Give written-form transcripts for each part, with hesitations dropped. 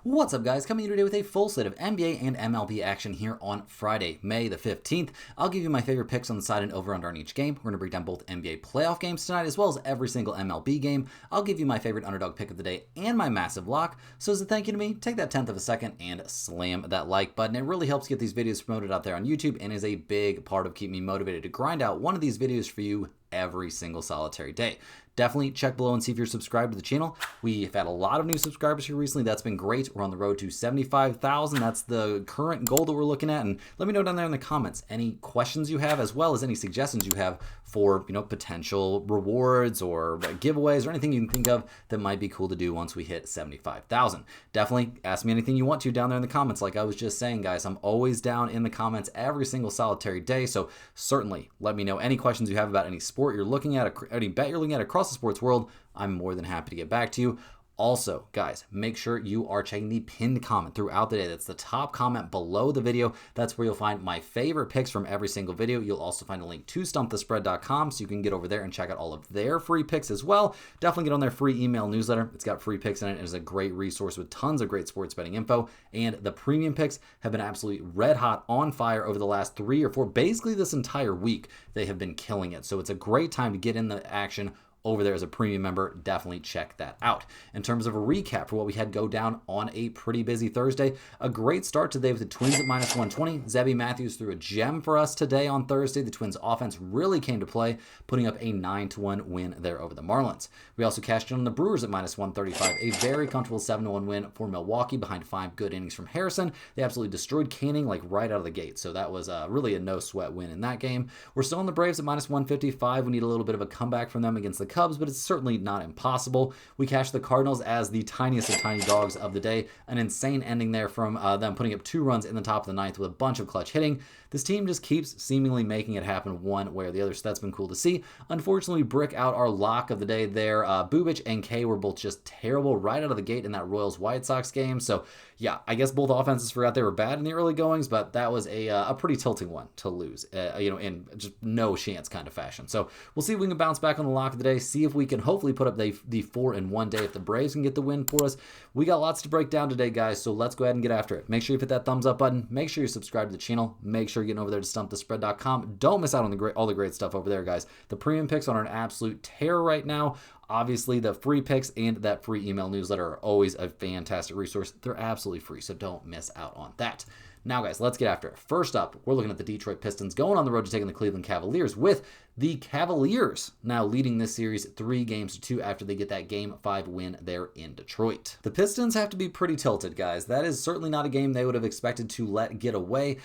What's up, guys? Coming in today with a full slate of NBA and MLB action here on Friday, May the 15th. I'll give you my favorite picks on the side and over under on each game. We're going to break down both NBA playoff games tonight as well as every single MLB game. I'll give you my favorite underdog pick of the day and my massive lock. So as a thank you to me, take that 10th of a second and slam that like button. It really helps get these videos promoted out there on YouTube and is a big part of keeping me motivated to grind out one of these videos for you every single solitary day. Definitely check below and see if you're subscribed to the channel. We've had a lot of new subscribers here recently. That's been great. We're on the road to 75,000. That's the current goal that we're looking at. And let me know down there in the comments any questions you have, as well as any suggestions you have for, potential rewards or giveaways or anything you can think of that might be cool to do once we hit 75,000. Definitely ask me anything you want to down there in the comments. Like I was just saying, guys, I'm always down in the comments every single solitary day. So certainly let me know any questions you have about any sport you're looking at, any bet you're looking at across the sports world. I'm more than happy to get back to you. Also, guys, make sure you are checking the pinned comment throughout the day. That's the top comment below the video. That's where you'll find my favorite picks from every single video. You'll also find a link to stumpthespread.com so you can get over there and check out all of their free picks as well. Definitely get on their free email newsletter. It's got free picks in it. It is a great resource with tons of great sports betting info. And the premium picks have been absolutely red hot, on fire over the last 3 or 4, basically this entire week. They have been killing it. So it's a great time to get in the action over there as a premium member. Definitely check that out. In terms of a recap for what we had go down on a pretty busy Thursday, a great start today with the Twins at minus 120. Zebby Matthews threw a gem for us today on Thursday. The Twins offense really came to play, putting up a 9-1 win there over the Marlins. We also cashed in on the Brewers at minus 135, a very comfortable 7-1 win for Milwaukee behind 5 good innings from Harrison. They absolutely destroyed Canning right out of the gate, so that was really a no sweat win in that game. We're still on the Braves at minus 155. We need a little bit of a comeback from them against the Cubs, but it's certainly not impossible. We cashed the Cardinals as the tiniest of tiny dogs of the day. An insane ending there from them putting up 2 runs in the top of the ninth with a bunch of clutch hitting. This team just keeps seemingly making it happen one way or the other, so that's been cool to see. Unfortunately, we brick out our lock of the day there. Bubic and K were both just terrible right out of the gate in that Royals White Sox game. So yeah, I guess both offenses forgot they were bad in the early goings, but that was a pretty tilting one to lose, in just no chance kind of fashion. So we'll see if we can bounce back on the lock of the day, see if we can hopefully put up the 4-1 day if the Braves can get the win for us. We got lots to break down today, guys, so let's go ahead and get after it. Make sure you hit that thumbs up button. Make sure you subscribe to the channel. Make sure you're getting over there to stumpthespread.com. Don't miss out on all the great stuff over there, guys. The premium picks are an absolute tear right now. Obviously, the free picks and that free email newsletter are always a fantastic resource. They're absolutely free, so don't miss out on that. Now, guys, let's get after it. First up, we're looking at the Detroit Pistons going on the road to taking the Cleveland Cavaliers, with the Cavaliers now leading this series 3-2 after they get that Game 5 win there in Detroit. The Pistons have to be pretty tilted, guys. That is certainly not a game they would have expected to let get away.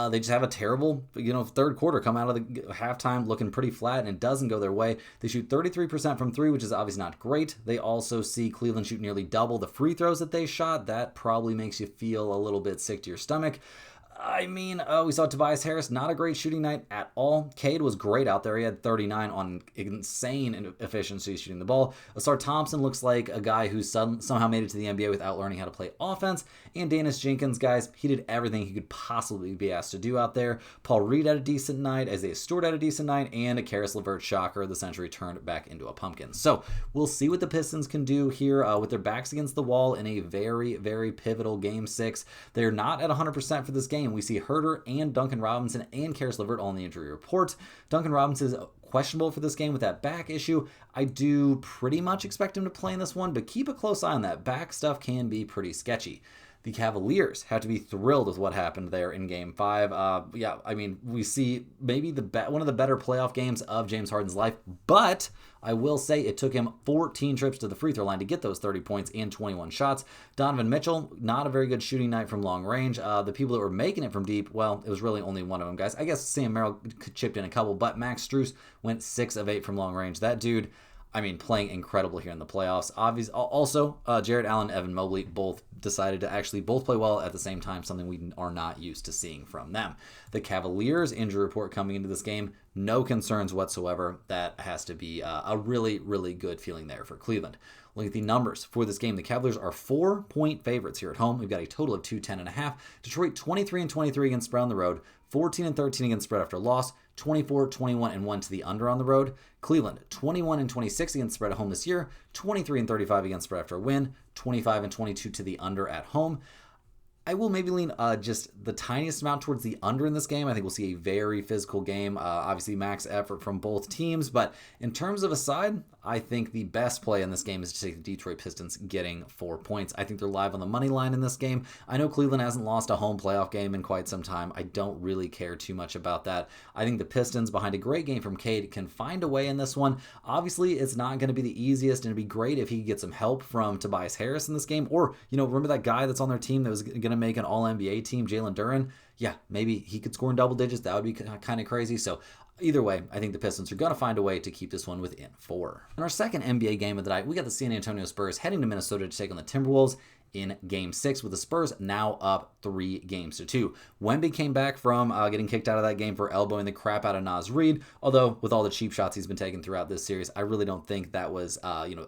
They just have a terrible, third quarter, come out of the halftime looking pretty flat, and it doesn't go their way. They shoot 33% from 3, which is obviously not great. They also see Cleveland shoot nearly double the free throws that they shot. That probably makes you feel a little bit sick to your stomach. We saw Tobias Harris, not a great shooting night at all. Cade was great out there. He had 39 on insane efficiency shooting the ball. Asar Thompson looks like a guy who somehow made it to the NBA without learning how to play offense. And Dennis Jenkins, guys, he did everything he could possibly be asked to do out there. Paul Reed had a decent night, Isaiah Stewart had a decent night, and Karis LeVert, shocker of the century, turned back into a pumpkin. So we'll see what the Pistons can do here with their backs against the wall in a very, very pivotal Game 6. They're not at 100% for this game. We see Herter and Duncan Robinson and Karis LeVert all in the injury report. Duncan Robinson is questionable for this game with that back issue. I do pretty much expect him to play in this one, but keep a close eye on that. Back stuff can be pretty sketchy. The Cavaliers have to be thrilled with what happened there in Game 5. We see maybe one of the better playoff games of James Harden's life, but I will say it took him 14 trips to the free throw line to get those 30 points and 21 shots. Donovan Mitchell, not a very good shooting night from long range. The people that were making it from deep, well, it was really only one of them, guys. I guess Sam Merrill chipped in a couple, but Max Strus went 6 of 8 from long range. That dude, playing incredible here in the playoffs. Obviously, also, Jared Allen, Evan Mobley both decided to actually both play well at the same time, something we are not used to seeing from them. The Cavaliers injury report coming into this game, no concerns whatsoever. That has to be a really, really good feeling there for Cleveland. Looking at the numbers for this game, the Cavaliers are 4-point favorites here at home. We've got a total of 210.5. Detroit 23-23 against spread on the road, 14-13 against spread after loss, 24-21-1 to the under on the road. Cleveland 21-26 against spread at home this year, 23-35 against spread after a win, 25-22 to the under at home. I will maybe lean just the tiniest amount towards the under in this game. I think we'll see a very physical game. Obviously, max effort from both teams. But in terms of a side, I think the best play in this game is to take the Detroit Pistons getting 4 points. I think they're live on the money line in this game. I know Cleveland hasn't lost a home playoff game in quite some time. I don't really care too much about that. I think the Pistons, behind a great game from Cade, can find a way in this one. Obviously, it's not going to be the easiest, and it'd be great if he could get some help from Tobias Harris in this game. Or, remember that guy that's on their team that was going to make an All-NBA team, Jalen Duren? Yeah, maybe he could score in double digits. That would be kind of crazy. So either way, I think the Pistons are going to find a way to keep this one within 4. In our second NBA game of the night, we got the San Antonio Spurs heading to Minnesota to take on the Timberwolves in Game 6, with the Spurs now up 3-2. Wemby came back from getting kicked out of that game for elbowing the crap out of Naz Reid, although with all the cheap shots he's been taking throughout this series, I really don't think that was,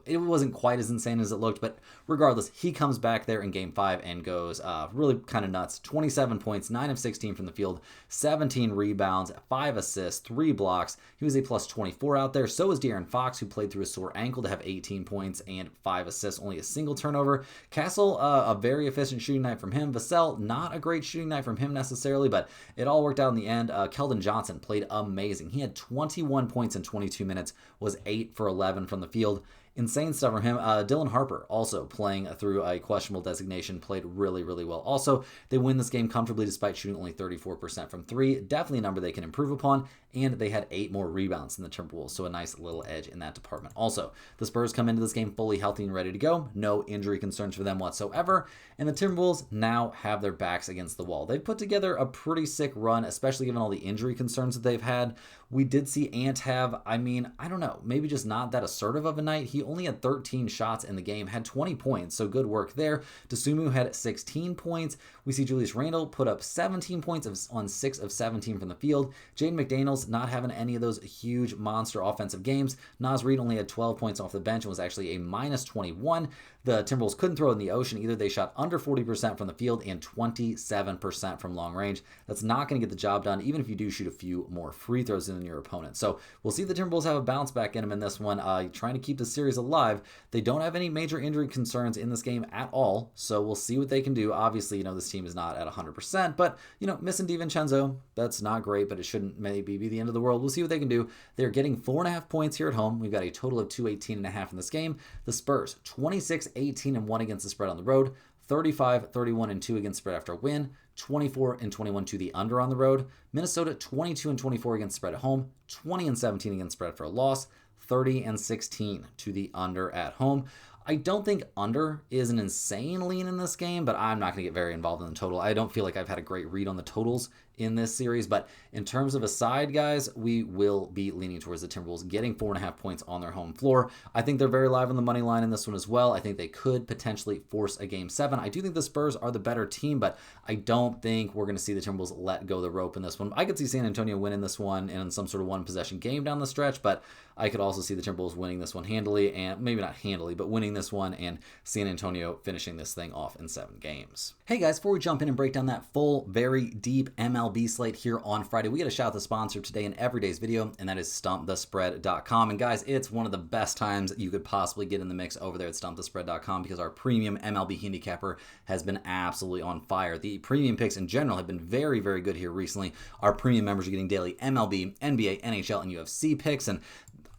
it wasn't quite as insane as it looked, but regardless, he comes back there in Game 5 and goes really kind of nuts. 27 points, 9 of 16 from the field, 17 rebounds, 5 assists, 3 blocks. He was a plus 24 out there. So was De'Aaron Fox, who played through a sore ankle to have 18 points and 5 assists, only a single turnover. Castle, a very efficient shooting night from him. Vassell, not a great shooting night from him necessarily, but it all worked out in the end. Keldon Johnson played amazing. He had 21 points in 22 minutes, was 8 for 11 from the field. Insane stuff from him. Dylan Harper, also playing through a questionable designation, played really, really well. Also, they win this game comfortably despite shooting only 34% from 3. Definitely a number they can improve upon, and they had 8 more rebounds than the Timberwolves, so a nice little edge in that department. Also, the Spurs come into this game fully healthy and ready to go. No injury concerns for them whatsoever, and the Timberwolves now have their backs against the wall. They've put together a pretty sick run, especially given all the injury concerns that they've had. We did see Ant have, I don't know, maybe just not that assertive of a night. He only had 13 shots in the game, had 20 points, so good work there. Dosunmu had 16 points. We see Julius Randle put up 17 points on 6 of 17 from the field. Jaden McDaniels not having any of those huge monster offensive games. Naz Reid only had 12 points off the bench and was actually a minus 21. The Timberwolves couldn't throw it in the ocean either. They shot under 40% from the field and 27% from long range. That's not going to get the job done, even if you do shoot a few more free throws than your opponent. So we'll see the Timberwolves have a bounce back in them in this one, trying to keep the series alive. They don't have any major injury concerns in this game at all, so we'll see what they can do. Obviously, this team is not at 100%, but, missing DiVincenzo, that's not great, but it shouldn't maybe be the end of the world. We'll see what they can do. They're getting 4.5 points here at home. We've got a total of 218.5 in this game. The Spurs, 26-18-1 against the spread on the road, 35-31-2 against spread after a win, 24-21 to the under on the road. Minnesota 22-24 against spread at home, 20-17 against spread for a loss, 30-16 to the under at home. I don't think under is an insane lean in this game, but I'm not going to get very involved in the total. I don't feel like I've had a great read on the totals in this series, but in terms of a side, guys, we will be leaning towards the Timberwolves getting 4.5 points on their home floor. I think they're very live on the money line in this one as well. I think they could potentially force a Game 7. I do think the Spurs are the better team, but I don't think we're going to see the Timberwolves let go the rope in this one. I could see San Antonio winning this one in some sort of one-possession game down the stretch, but I could also see the Timberwolves winning this one handily, and maybe not handily, but winning this one, and San Antonio finishing this thing off in 7 games. Hey guys, before we jump in and break down that full, very deep MLB slate here on Friday, we got to shout out the sponsor today in every day's video, and that is StumpTheSpread.com. And guys, it's one of the best times you could possibly get in the mix over there at StumpTheSpread.com because our premium MLB handicapper has been absolutely on fire. The premium picks in general have been very, very good here recently. Our premium members are getting daily MLB, NBA, NHL, and UFC picks, and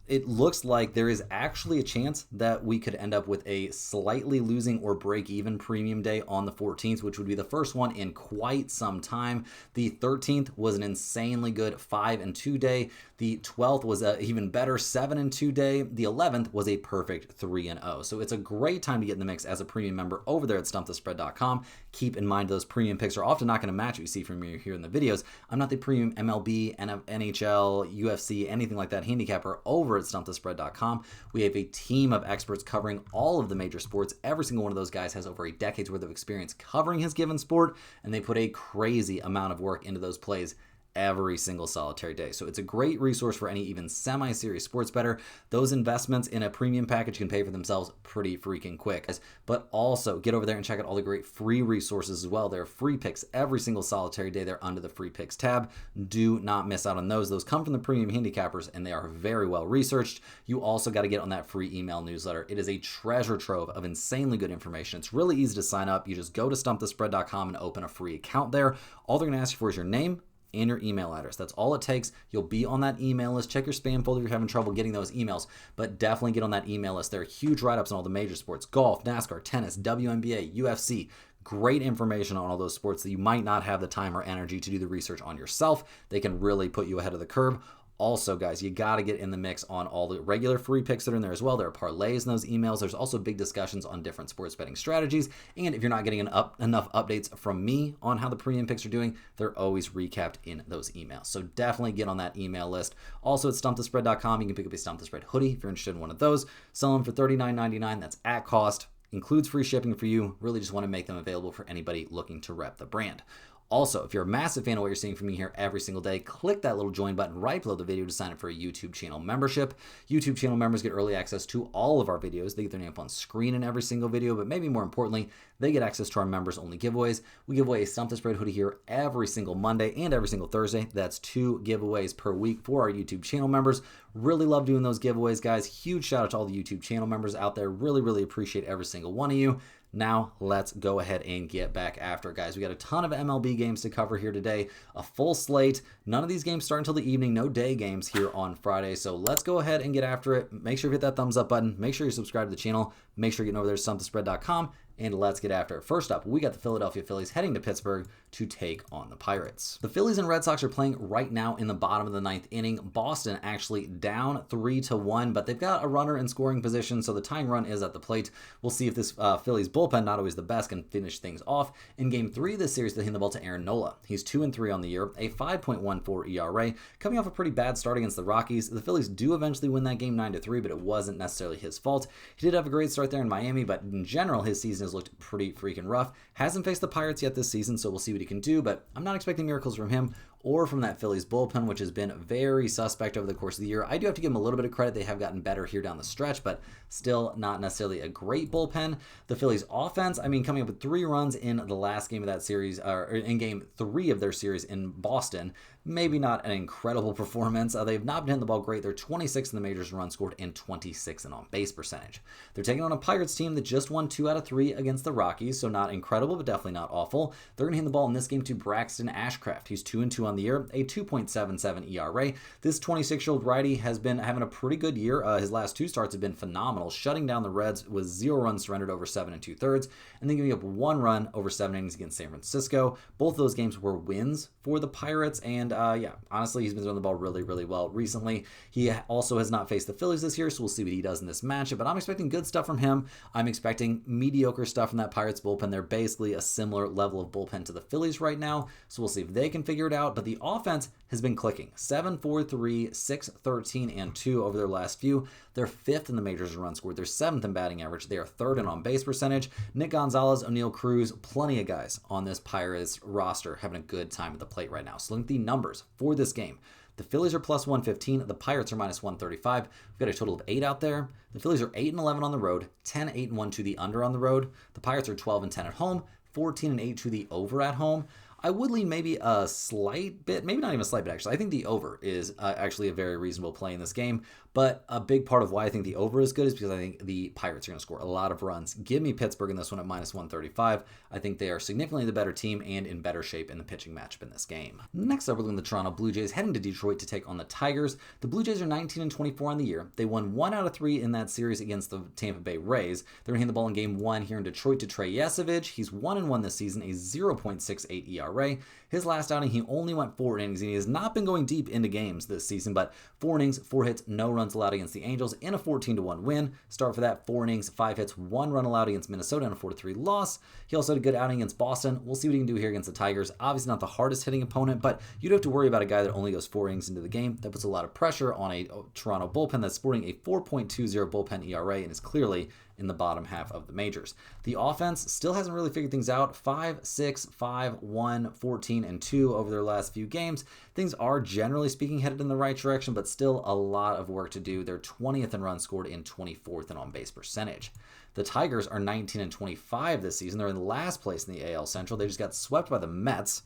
it looks like there is actually a chance that we could end up with a slightly losing or break-even premium day on the 14th, which would be the first one in quite some time. The 13th was an insanely good 5-2 day. The 12th was an even better 7-2 day. The 11th was a perfect 3-0. So it's a great time to get in the mix as a premium member over there at StumpTheSpread.com. Keep in mind those premium picks are often not going to match what you see from me here in the videos. I'm not the premium MLB, NHL, UFC, anything like that handicapper over at StumpTheSpread.com. We have a team of experts covering all of the major sports. Every single one of those guys has over a decade's worth of experience covering his given sport, and they put a crazy amount of work into those plays every single solitary day. So it's a great resource for any even semi-serious sports bettor. Those investments in a premium package can pay for themselves pretty freaking quick. But also get over there and check out all the great free resources as well. There are free picks every single solitary day. They're under the free picks tab. Do not miss out on those. Those come from the premium handicappers and they are very well researched. You also got to get on that free email newsletter. It is a treasure trove of insanely good information. It's really easy to sign up. You just go to stumpthespread.com and open a free account there. All they're going to ask you for is your name and your email address. That's all it takes. You'll be on that email list. Check your spam folder if you're having trouble getting those emails, but definitely get on that email list. There are huge write-ups on all the major sports: golf, NASCAR, tennis, WNBA, UFC. Great information on all those sports that you might not have the time or energy to do the research on yourself. They can really put you ahead of the curve. Also, guys, you got to get in the mix on all the regular free picks that are in there as well. There are parlays in those emails. There's also big discussions on different sports betting strategies. And if you're not getting enough updates from me on how the premium picks are doing, they're always recapped in those emails. So definitely get on that email list. Also at stumpthespread.com, you can pick up a Stump the Spread hoodie if you're interested in one of those. Sell them for $39.99. That's at cost. Includes free shipping for you. Really just want to make them available for anybody looking to rep the brand. Also, if you're a massive fan of what you're seeing from me here every single day, click that little join button right below the video to sign up for a YouTube channel membership. YouTube channel members get early access to all of our videos. They get their name up on screen in every single video, but maybe more importantly, they get access to our members-only giveaways. We give away a Stump the Spread hoodie here every single Monday and every single Thursday. That's 2 giveaways per week for our YouTube channel members. Really love doing those giveaways, guys. Huge shout out to all the YouTube channel members out there. Really, really appreciate every single one of you. Now, let's go ahead and get back after it, guys. We got a ton of MLB games to cover here today, a full slate. None of these games start until the evening, no day games here on Friday. So let's go ahead and get after it. Make sure you hit that thumbs up button. Make sure you subscribe to the channel. Make sure you're getting over there to stumpthespread.com. And let's get after it. First up, we got the Philadelphia Phillies heading to Pittsburgh to take on the Pirates. The Phillies and Red Sox are playing right now in the bottom of the 9th inning. Boston actually down 3-1, but they've got a runner in scoring position, so the tying run is at the plate. We'll see if this Phillies bullpen, not always the best, can finish things off. In Game 3 of this series, they hand the ball to Aaron Nola. He's 2-3 on the year, a 5.14 ERA. Coming off a pretty bad start against the Rockies, the Phillies do eventually win that game 9-3, but it wasn't necessarily his fault. He did have a great start there in Miami, but in general, his season has looked pretty freaking rough. Hasn't faced the Pirates yet this season, so we'll see what he can do, but I'm not expecting miracles from him or from that Phillies bullpen, which has been very suspect over the course of the year. I do have to give them a little bit of credit. They have gotten better here down the stretch, but still not necessarily a great bullpen. The Phillies offense, I mean, coming up with 3 runs in the last game of that series, or in Game 3 of their series in Boston. Maybe not an incredible performance. They've not been hitting the ball great. They're 26th in the majors in runs scored and 26th in on-base percentage. They're taking on a Pirates team that just won 2 out of 3 against the Rockies, so not incredible, but definitely not awful. They're going to hand the ball in this game to Braxton Ashcraft. He's 2-2 on the year, a 2.77 ERA. This 26-year-old righty has been having a pretty good year. His last 2 starts have been phenomenal, shutting down the Reds with 0 runs surrendered over 7 2/3, and then giving up 1 run over 7 innings against San Francisco. Both of those games were wins for the Pirates, and yeah, honestly, he's been throwing the ball really, really well recently. He also has not faced the Phillies this year, so we'll see what he does in this matchup, but I'm expecting good stuff from him. I'm expecting mediocre stuff from that Pirates bullpen. They're basically a similar level of bullpen to the Phillies right now, so we'll see if they can figure it out, but the offense has been clicking. 7-4-3, 6-13, and 2 over their last few. They're 5th in the majors in runs scored. They're 7th in batting average. They are 3rd in on-base percentage. Nick Gonzalez, O'Neal Cruz, plenty of guys on this Pirates roster having a good time at the plate right now. So look at the numbers for this game. The Phillies are plus 115. The Pirates are minus 135. We've got a total of 8 out there. The Phillies are 8-11 on the road, 10-8-1 to the under on the road. The Pirates are 12-10 at home, 14-8 to the over at home. I would lean maybe a slight bit, maybe not even a slight bit actually. I think the over is actually a very reasonable play in this game, but a big part of why I think the over is good is because I think the Pirates are going to score a lot of runs. Give me Pittsburgh in this one at minus 135. I think they are significantly the better team and in better shape in the pitching matchup in this game. Next up, we're looking at the Toronto Blue Jays heading to Detroit to take on the Tigers. The Blue Jays are 19-24 on the year. They won 1 out of 3 in that series against the Tampa Bay Rays. They're going to hand the ball in Game 1 here in Detroit to Trey Yesovich. He's 1-1 this season, a 0.68 ERA. His last outing, he only went 4 innings, and he has not been going deep into games this season, but 4 innings, 4 hits, no runs allowed against the Angels in a 14-1 win. Start for that, 4 innings, 5 hits, 1 run allowed against Minnesota in a 4-3 loss. He also had a good outing against Boston. We'll see what he can do here against the Tigers. Obviously not the hardest hitting opponent, but you don't have to worry about a guy that only goes 4 innings into the game. That puts a lot of pressure on a Toronto bullpen that's sporting a 4.20 bullpen ERA and is clearly in the bottom half of the majors. The offense still hasn't really figured things out. 5, 6, 5, 1, 14, and 2 over their last few games. Things are generally speaking headed in the right direction, but still a lot of work to do. They're 20th in runs scored and 24th in on-base percentage. The Tigers are 19 and 25 this season. They're in last place in the AL Central. They just got swept by the Mets.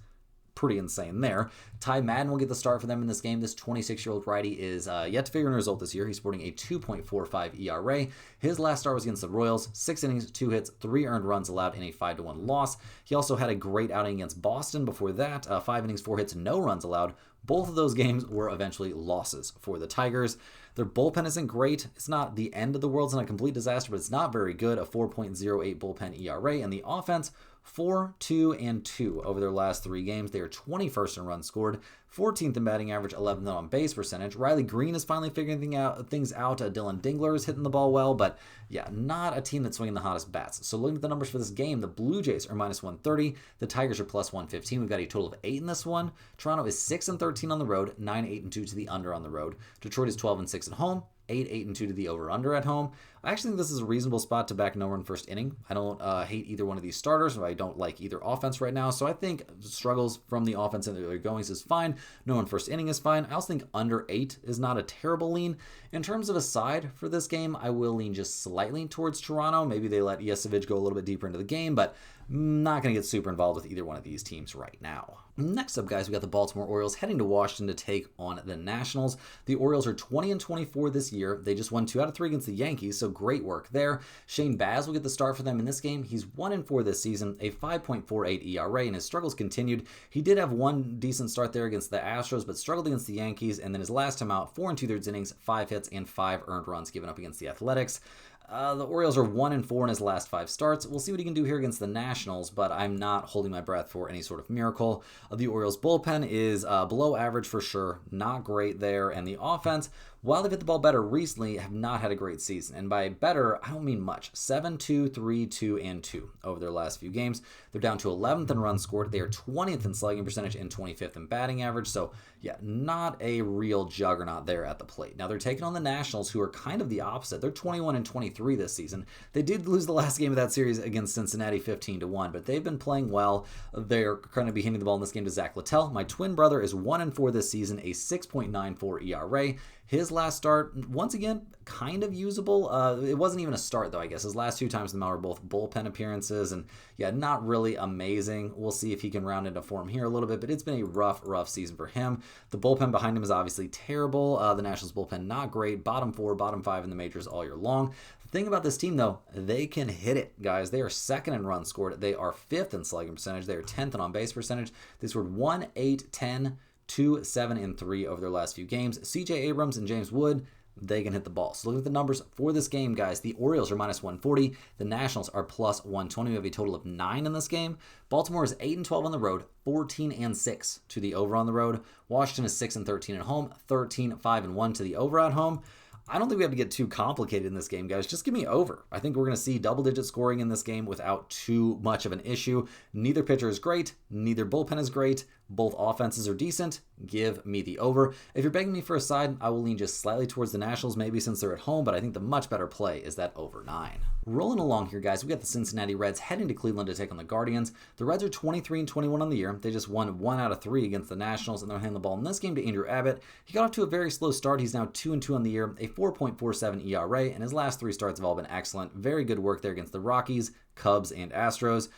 Pretty insane there. Ty Madden will get the start for them in this game. This 26-year-old righty is yet to figure in a result this year. He's sporting a 2.45 ERA. His last start was against the Royals. 6 innings, 2 hits, 3 earned runs allowed in a 5-1 loss. He also had a great outing against Boston before that. 5 innings, 4 hits, no runs allowed. Both of those games were eventually losses for the Tigers. Their bullpen isn't great. It's not the end of the world. It's not a complete disaster, but it's not very good. A 4.08 bullpen ERA. And the offense, 4, 2, and 2 over their last 3 games. They are 21st in runs scored, 14th in batting average, 11th on base percentage. Riley Green is finally figuring things out. Dylan Dingler is hitting the ball well, but yeah, not a team that's swinging the hottest bats. So looking at the numbers for this game, the Blue Jays are minus 130. The Tigers are plus 115. We've got a total of 8 in this one. Toronto is 6 and 13 on the road, 9, 8, and 2 to the under on the road. Detroit is 12 and 6 at home. 8, 8, and 2 to the over-under at home. I actually think this is a reasonable spot to back no run first inning. I don't hate either one of these starters. I don't like either offense right now. So I think struggles from the offense and their goings is fine. No run first inning is fine. I also think under 8 is not a terrible lean. In terms of a side for this game, I will lean just slightly towards Toronto. Maybe they let Yesevich go a little bit deeper into the game, but not going to get super involved with either one of these teams right now. Next up, guys, we got the Baltimore Orioles heading to Washington to take on the Nationals. The Orioles are 20 and 24 this year. They just won 2 out of 3 against the Yankees, so great work there. Shane Baz will get the start for them in this game. He's 1 and 4 this season, a 5.48 ERA, and his struggles continued. He did have one decent start there against the Astros, but struggled against the Yankees, and then his last time out, 4 2/3 innings, 5 hits, and 5 earned runs given up against the Athletics. The Orioles are 1 and 4 in his last 5 starts. We'll see what he can do here against the Nationals, but I'm not holding my breath for any sort of miracle. The Orioles bullpen is below average for sure, not great there, and the offense, while they've hit the ball better recently, have not had a great season. And by better, I don't mean much. 7, 2, 3, 2, and 2 over their last few games. They're down to 11th in runs scored. They are 20th in slugging percentage and 25th in batting average. So, yeah, not a real juggernaut there at the plate. Now, they're taking on the Nationals, who are kind of the opposite. They're 21 and 23 this season. They did lose the last game of that series against Cincinnati 15-1, but they've been playing well. They're going to be handing the ball in this game to Zach Littell. My twin brother is 1 and 4 this season, a 6.94 ERA. His last start, once again, kind of usable. It wasn't even a start, though, I guess. His last 2 times in the mound were both bullpen appearances, and yeah, not really amazing. We'll see if he can round into form here a little bit, but it's been a rough season for him. The bullpen behind him is obviously terrible. The Nationals bullpen, not great. Bottom 4, bottom 5 in the majors all year long. The thing about this team, though, they can hit it, guys. They are 2nd in runs scored. They are 5th in slugging percentage. They are 10th in on-base percentage. They scored 1, 8, 10, 2, 7, and 3 over their last few games. CJ Abrams and James Wood, they can hit the ball. So look at the numbers for this game, guys. The Orioles are minus 140. The Nationals are plus 120. We have a total of 9 in this game. Baltimore is 8 and 12 on the road, 14 and 6 to the over on the road. Washington is 6 and 13 at home, 13, 5, and 1 to the over at home. I don't think we have to get too complicated in this game, guys. Just give me over. I think we're going to see double-digit scoring in this game without too much of an issue. Neither pitcher is great. Neither bullpen is great. Both offenses are decent. Give me the over. If you're begging me for a side, I will lean just slightly towards the Nationals, maybe since they're at home, but I think the much better play is that over 9. Rolling along here, guys, we got the Cincinnati Reds heading to Cleveland to take on the Guardians. The Reds are 23 and 21 on the year. They just won 1 out of 3 against the Nationals, and they're handing the ball in this game to Andrew Abbott. He got off to a very slow start. He's now 2 and 2 on the year, a 4.47 ERA, and his last 3 starts have all been excellent. Very good work there against the Rockies, Cubs, and Astros.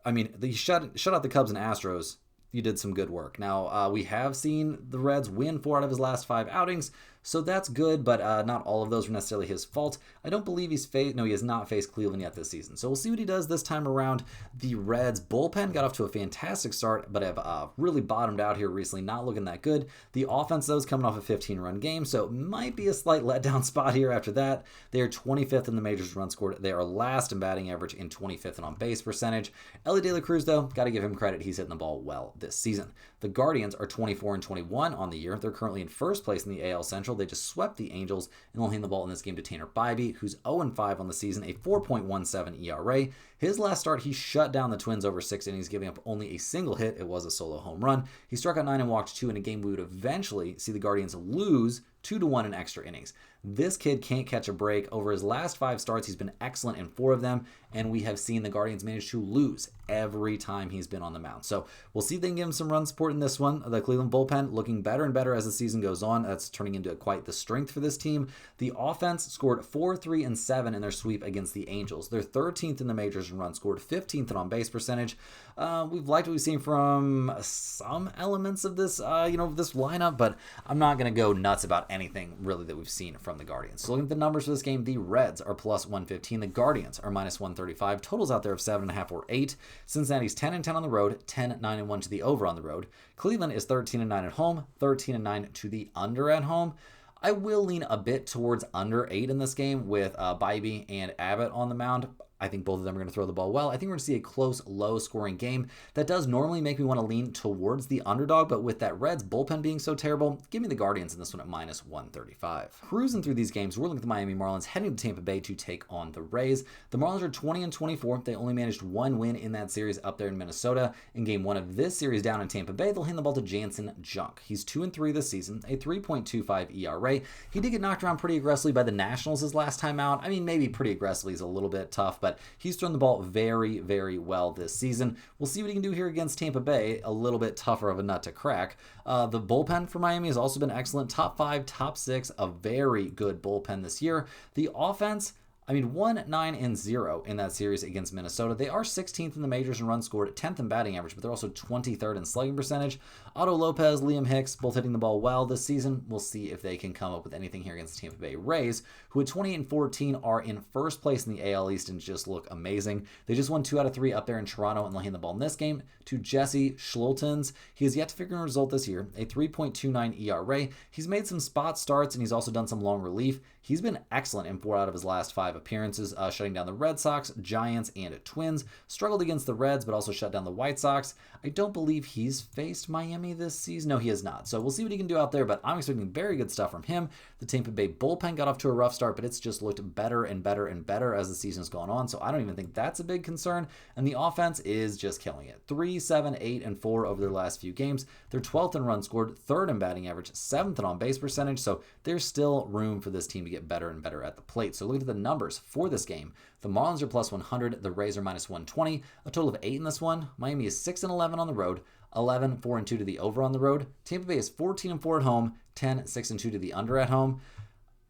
I mean, you shut out the Cubs and Astros. You did some good work. Now, we have seen the Reds win 4 out of his last 5 outings, so that's good, but not all of those were necessarily his fault. I don't believe he has not faced Cleveland yet this season. So we'll see what he does this time around. The Reds bullpen got off to a fantastic start, but have really bottomed out here recently, not looking that good. The offense, though, is coming off a 15-run game, so it might be a slight letdown spot here after that. They are 25th in the majors run scored. They are last in batting average and 25th in on-base percentage. Ellie De La Cruz, though, got to give him credit. He's hitting the ball well this season. The Guardians are 24 and 21 on the year. They're currently in first place in the AL Central. They just swept the Angels, and they'll hand the ball in this game to Tanner Bybee, who's 0 and 5 on the season, a 4.17 ERA. His last start, he shut down the Twins over 6 innings, giving up only a single hit. It was a solo home run. He struck out 9 and walked 2 in a game we would eventually see the Guardians lose 2-1 in extra innings. This kid can't catch a break. Over his last 5 starts, he's been excellent in 4 of them, and we have seen the Guardians manage to lose every time he's been on the mound. So we'll see if they can give him some run support in this one. The Cleveland bullpen looking better and better as the season goes on. That's turning into quite the strength for this team. The offense scored 4, 3, and 7 in their sweep against the Angels. They're 13th in the majors in runs scored, 15th in on-base percentage. We've liked what we've seen from some elements of this, this lineup, but I'm not going to go nuts about anything really that we've seen from the Guardians. So looking at the numbers for this game, the Reds are plus 115. The Guardians are minus 135. Totals out there of 7.5 or 8. Cincinnati's 10-10 on the road, 10-9-1 to the over on the road. Cleveland is 13-9 at home, 13-9 to the under at home. I will lean a bit towards under 8 in this game with Bybee and Abbott on the mound. I think both of them are going to throw the ball well. I think we're going to see a close, low-scoring game. That does normally make me want to lean towards the underdog, but with that Reds bullpen being so terrible, give me the Guardians in this one at minus 135. Cruising through these games, we're looking at the Miami Marlins heading to Tampa Bay to take on the Rays. The Marlins are 20-24. They only managed 1 win in that series up there in Minnesota. In game 1 of this series down in Tampa Bay, they'll hand the ball to Jansen Junk. He's 2-3 this season, a 3.25 ERA. He did get knocked around pretty aggressively by the Nationals his last time out. I mean, maybe pretty aggressively is a little bit tough, but he's thrown the ball very, very well this season. We'll see what he can do here against Tampa Bay, a little bit tougher of a nut to crack. The bullpen for Miami has also been excellent. Top 5, top 6, a very good bullpen this year. The offense, 1-9-0 in that series against Minnesota. They are 16th in the majors in runs scored, 10th in batting average, but they're also 23rd in slugging percentage. Otto Lopez, Liam Hicks, both hitting the ball well this season. We'll see if they can come up with anything here against the Tampa Bay Rays, who at 28-14 are in first place in the AL East and just look amazing. They just won 2 out of 3 up there in Toronto, and they'll hand the ball in this game to Jesse Schlotens. He has yet to figure out a result this year, a 3.29 ERA. He's made some spot starts, and he's also done some long relief. He's been excellent in 4 out of his last 5 appearances, shutting down the Red Sox, Giants, and Twins. Struggled against the Reds, but also shut down the White Sox. I don't believe he's faced Miami this season. No, he has not. So we'll see what he can do out there, but I'm expecting very good stuff from him. The Tampa Bay bullpen got off to a rough start, but it's just looked better and better and better as the season's gone on, so I don't even think that's a big concern. And the offense is just killing it. 3, 7, 8, and 4 over their last few games. They're 12th in runs scored, 3rd in batting average, 7th in on-base percentage, so there's still room for this team to get better and better at the plate. So look at the numbers for this game. The Marlins are plus 100, the Rays are minus 120, a total of 8 in this one. Miami is 6-11 on the road, 11, 4-2 to the over on the road. Tampa Bay is 14-4 at home, 10, 6-2 to the under at home.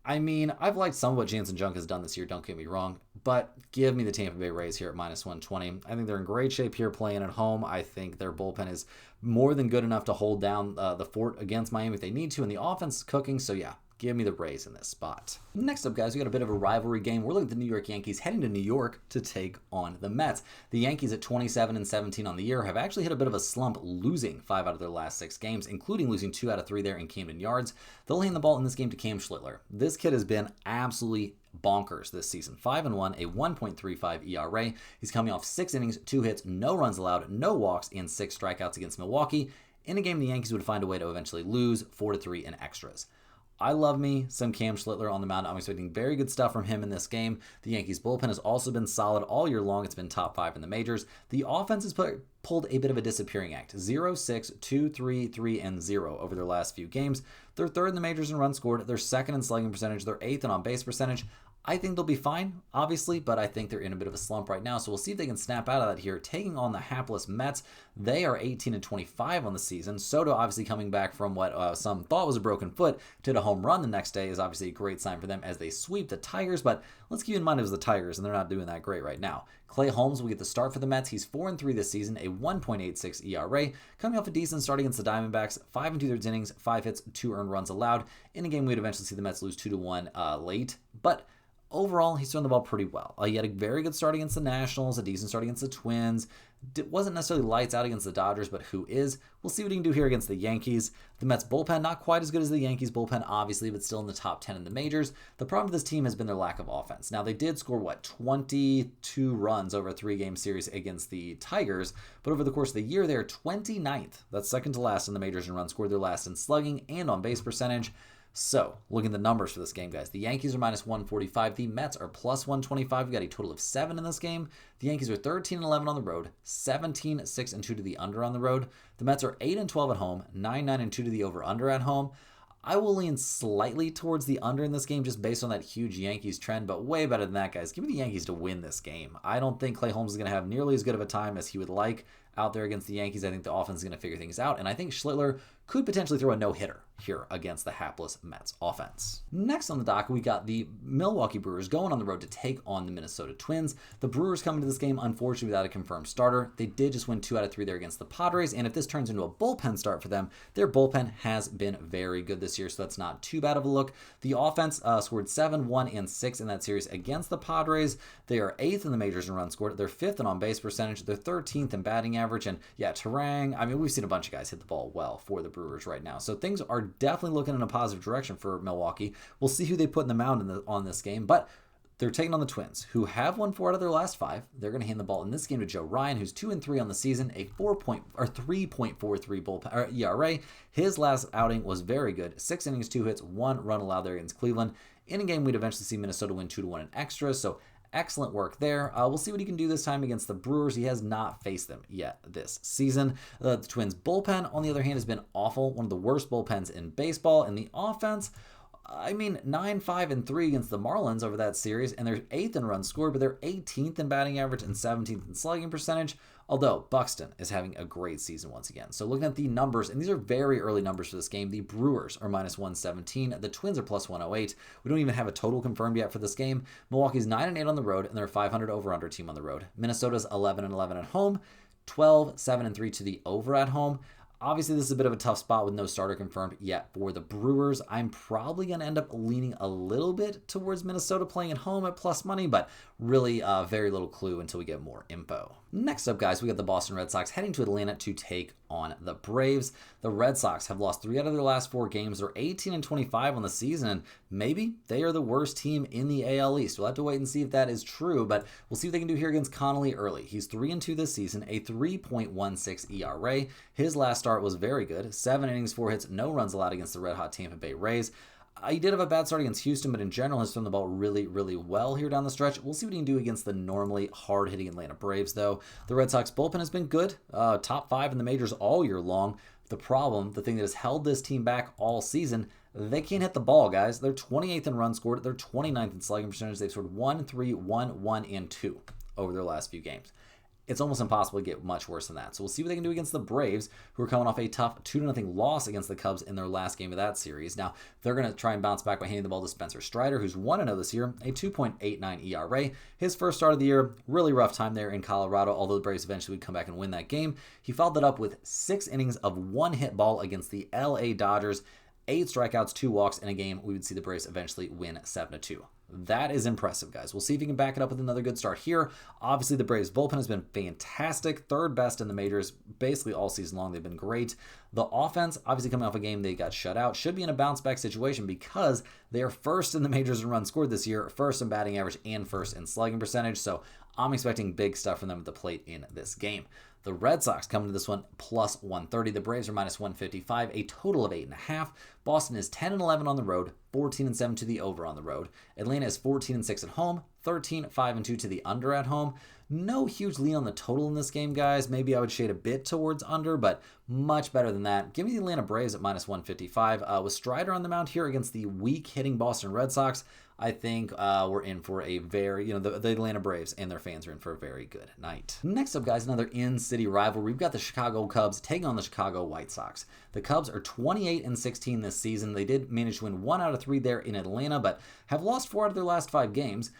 I've liked some of what Jansen Junk has done this year, don't get me wrong, but give me the Tampa Bay Rays here at minus 120. I think they're in great shape here playing at home. I think their bullpen is more than good enough to hold down the fort against Miami if they need to, and the offense is cooking, so yeah. Give me the Rays in this spot. Next up, guys, we got a bit of a rivalry game. We're looking at the New York Yankees heading to New York to take on the Mets. The Yankees at 27-17 on the year have actually hit a bit of a slump, losing 5 out of their last 6 games, including losing 2 out of 3 there in Camden Yards. They'll hand the ball in this game to Cam Schlittler. This kid has been absolutely bonkers this season. 5-1, a 1.35 ERA. He's coming off 6 innings, 2 hits, no runs allowed, no walks, and 6 strikeouts against Milwaukee. In a game the Yankees would find a way to eventually lose 4-3 in extras. I love me some Cam Schlittler on the mound. I'm expecting very good stuff from him in this game. The Yankees bullpen has also been solid all year long. It's been top 5 in the majors. The offense has pulled a bit of a disappearing act. 0-6, 2-3, 3-0 over their last few games. They're 3rd in the majors in runs scored. They're 2nd in slugging percentage. They're 8th in on-base percentage. I think they'll be fine, obviously, but I think they're in a bit of a slump right now. So we'll see if they can snap out of that here, taking on the hapless Mets. They are 18-25 on the season. Soto obviously coming back from what some thought was a broken foot to hit a home run the next day is obviously a great sign for them as they sweep the Tigers, but let's keep in mind it was the Tigers, and they're not doing that great right now. Clay Holmes will get the start for the Mets. He's 4-3 this season, a 1.86 ERA, coming off a decent start against the Diamondbacks, 5 2/3 innings, 5 hits, 2 earned runs allowed. In a game we'd eventually see the Mets lose 2-1 late, but overall, he's thrown the ball pretty well. He had a very good start against the Nationals, a decent start against the Twins. Wasn't necessarily lights out against the Dodgers, but who is? We'll see what he can do here against the Yankees. The Mets bullpen, not quite as good as the Yankees bullpen, obviously, but still in the top 10 in the majors. The problem with this team has been their lack of offense. Now, they did score, 22 runs over a 3-game series against the Tigers, but over the course of the year, they're 29th. That's second to last in the majors in runs scored. They're last in slugging and on base percentage. So, looking at the numbers for this game, guys. The Yankees are minus 145. The Mets are plus 125. We got a total of 7 in this game. The Yankees are 13-11 on the road, 17-6-2 to the under on the road. The Mets are 8-12 at home, 9-9-2 to the over-under at home. I will lean slightly towards the under in this game just based on that huge Yankees trend, but way better than that, guys. Give me the Yankees to win this game. I don't think Clay Holmes is going to have nearly as good of a time as he would like out there against the Yankees. I think the offense is going to figure things out, and I think Schlittler could potentially throw a no-hitter here against the hapless Mets offense. Next on the docket, we got the Milwaukee Brewers going on the road to take on the Minnesota Twins. The Brewers coming to this game, unfortunately, without a confirmed starter. They did just win 2 out of 3 there against the Padres, and if this turns into a bullpen start for them, their bullpen has been very good this year, so that's not too bad of a look. The offense scored 7, 1, and 6 in that series against the Padres. They are 8th in the majors in runs scored. They're 5th in on-base percentage. They're 13th in batting average, and yeah, Terang, I mean, we've seen a bunch of guys hit the ball well for the Brewers right now, so things are definitely looking in a positive direction for Milwaukee. We'll see who they put in the mound on this game, but they're taking on the Twins, who have won 4 out of their last 5. They're going to hand the ball in this game to Joe Ryan, who's 2-3 on the season, a 3.43 bullpen ERA. His last outing was very good. 6 innings, 2 hits, 1 run allowed there against Cleveland. In a game, we'd eventually see Minnesota win 2-1 in extras, so excellent work there. We'll see what he can do this time against the Brewers. He has not faced them yet this season. The Twins' bullpen, on the other hand, has been awful. One of the worst bullpens in baseball. And the offense, I mean, 9-5-3 against the Marlins over that series, and they're 8th in runs scored, but they're 18th in batting average and 17th in slugging percentage. Although Buxton is having a great season once again. So looking at the numbers, and these are very early numbers for this game, the Brewers are minus 117. The Twins are plus 108. We don't even have a total confirmed yet for this game. Milwaukee's 9-8 on the road, and they're a 500 over-under team on the road. Minnesota's 11-11 at home, 12-7-3 to the over at home. Obviously, this is a bit of a tough spot with no starter confirmed yet for the Brewers. I'm probably going to end up leaning a little bit towards Minnesota playing at home at plus money, but really very little clue until we get more info. Next up, guys, we got the Boston Red Sox heading to Atlanta to take on the Braves. The Red Sox have lost 3 out of their last 4 games. They're 18-25 on the season, and maybe they are the worst team in the AL East. We'll have to wait and see if that is true, but we'll see what they can do here against Connolly early. He's 3-2 this season, a 3.16 ERA. His last start was very good. 7 innings, 4 hits, no runs allowed against the red-hot Tampa Bay Rays. He did have a bad start against Houston, but in general has thrown the ball really, really well here down the stretch. We'll see what he can do against the normally hard-hitting Atlanta Braves, though. The Red Sox bullpen has been good, top 5 in the majors all year long. The thing that has held this team back all season, they can't hit the ball, guys. They're 28th in runs scored. They're 29th in slugging percentage. They've scored 1, 3, 1, 1, and 2 over their last few games. It's almost impossible to get much worse than that. So we'll see what they can do against the Braves, who are coming off a tough 2-0 loss against the Cubs in their last game of that series. Now, they're going to try and bounce back by handing the ball to Spencer Strider, who's 1-0 this year, a 2.89 ERA. His first start of the year, really rough time there in Colorado, although the Braves eventually would come back and win that game. He followed that up with 6 innings of 1-hit ball against the LA Dodgers, 8 strikeouts, 2 walks in a game. We would see the Braves eventually win 7-2. That is impressive, guys. We'll see if he can back it up with another good start here. Obviously, the Braves' bullpen has been fantastic. 3rd best in the majors basically all season long. They've been great. The offense, obviously coming off a game they got shut out, should be in a bounce-back situation because they are 1st in the majors in runs scored this year, 1st in batting average, and 1st in slugging percentage. So I'm expecting big stuff from them at the plate in this game. The Red Sox come to this one plus 130. The Braves are minus 155, a total of 8.5. Boston is 10-11 on the road, 14-7 to the over on the road. Atlanta is 14-6 at home, 13-5-2 to the under at home. No huge lean on the total in this game, guys. Maybe I would shade a bit towards under, but much better than that. Give me the Atlanta Braves at minus 155. With Strider on the mound here against the weak-hitting Boston Red Sox, I think we're in for a very, the Atlanta Braves and their fans are in for a very good night. Next up, guys, another in-city rivalry. We've got the Chicago Cubs taking on the Chicago White Sox. The Cubs are 28-16 this season. They did manage to win 1 out of 3 there in Atlanta, but have lost 4 out of their last 5 games.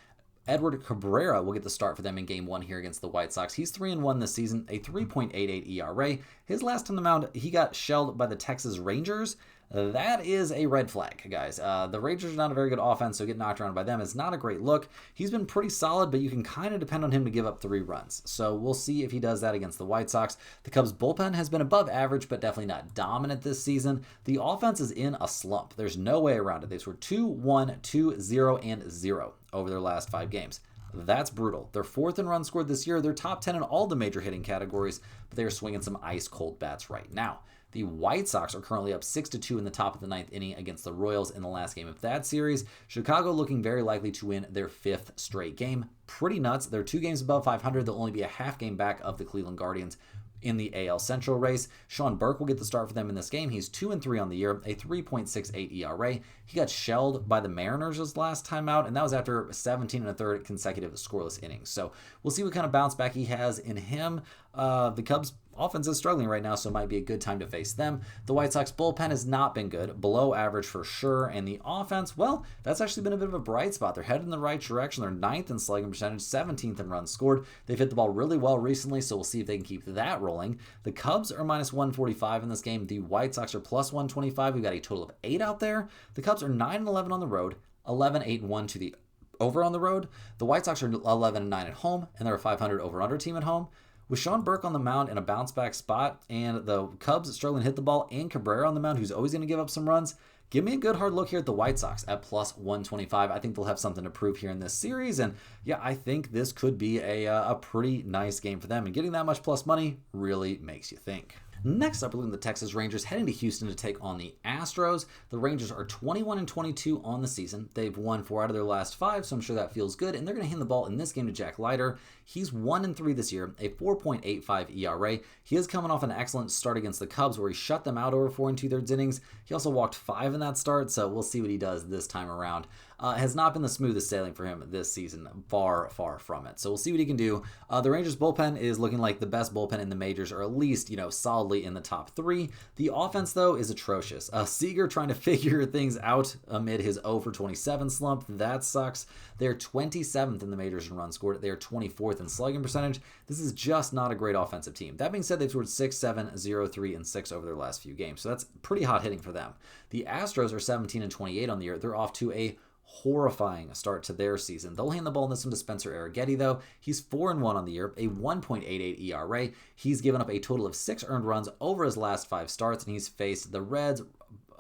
Edward Cabrera will get the start for them in Game 1 here against the White Sox. He's 3-1 this season, a 3.88 ERA. His last on the mound, he got shelled by the Texas Rangers. That is a red flag, guys. The Rangers are not a very good offense, so getting knocked around by them is not a great look. He's been pretty solid, but you can kind of depend on him to give up 3 runs. So we'll see if he does that against the White Sox. The Cubs' bullpen has been above average, but definitely not dominant this season. The offense is in a slump. There's no way around it. They scored 2-1, 2-0, and 0 over their last 5 games. That's brutal. They're 4th in runs scored this year. They're top 10 in all the major hitting categories, but they're swinging some ice-cold bats right now. The White Sox are currently up 6-2 in the top of the 9th inning against the Royals in the last game of that series. Chicago looking very likely to win their 5th straight game. Pretty nuts. They're 2 games above 500. They'll only be a half game back of the Cleveland Guardians in the AL Central race. Sean Burke will get the start for them in this game. He's 2-3 on the year, a 3.68 ERA. He got shelled by the Mariners his last time out, and that was after 17 1/3 consecutive scoreless innings. So we'll see what kind of bounce back he has in him. The Cubs offense is struggling right now, so it might be a good time to face them. The White Sox bullpen has not been good, below average for sure, and the offense, well, that's actually been a bit of a bright spot. They're headed in the right direction. They're 9th in slugging percentage, 17th in runs scored. They've hit the ball really well recently, so we'll see if they can keep that rolling. The Cubs are minus 145 in this game. The White Sox are plus 125. We've got a total of 8 out there. The Cubs are 9-11 on the road, 11-8-1 to the over on the road. The White Sox are 11-9 at home, and they're a 500 over-under team at home. With Sean Burke on the mound in a bounce-back spot and the Cubs struggling to hit the ball and Cabrera on the mound, who's always going to give up some runs, give me a good hard look here at the White Sox at plus 125. I think they'll have something to prove here in this series, and yeah, I think this could be a pretty nice game for them, and getting that much plus money really makes you think. Next up, we're looking at the Texas Rangers heading to Houston to take on the Astros. The Rangers are 21-22 on the season. They've won 4 out of their last 5, so I'm sure that feels good. And they're going to hand the ball in this game to Jack Leiter. He's 1-3 this year, a 4.85 ERA. He is coming off an excellent start against the Cubs where he shut them out over 4 2/3 innings. He also walked 5 in that start, so we'll see what he does this time around. Has not been the smoothest sailing for him this season, far from it. So we'll see what he can do. The Rangers bullpen is looking like the best bullpen in the majors, or at least, solidly in the top 3. The offense, though, is atrocious. Seager trying to figure things out amid his 0-for-27 slump. That sucks. They're 27th in the majors in runs scored. They are 24th in slugging percentage. This is just not a great offensive team. That being said, they've scored 6, 7, 0, 3, and 6 over their last few games. So that's pretty hot hitting for them. The Astros are 17-28 on the year. They're off to a horrifying start to their season. They'll hand the ball in this one to Spencer Arrighetti, though. He's 4-1 on the year, a 1.88 ERA. He's given up a total of 6 earned runs over his last 5 starts, and he's faced the Reds,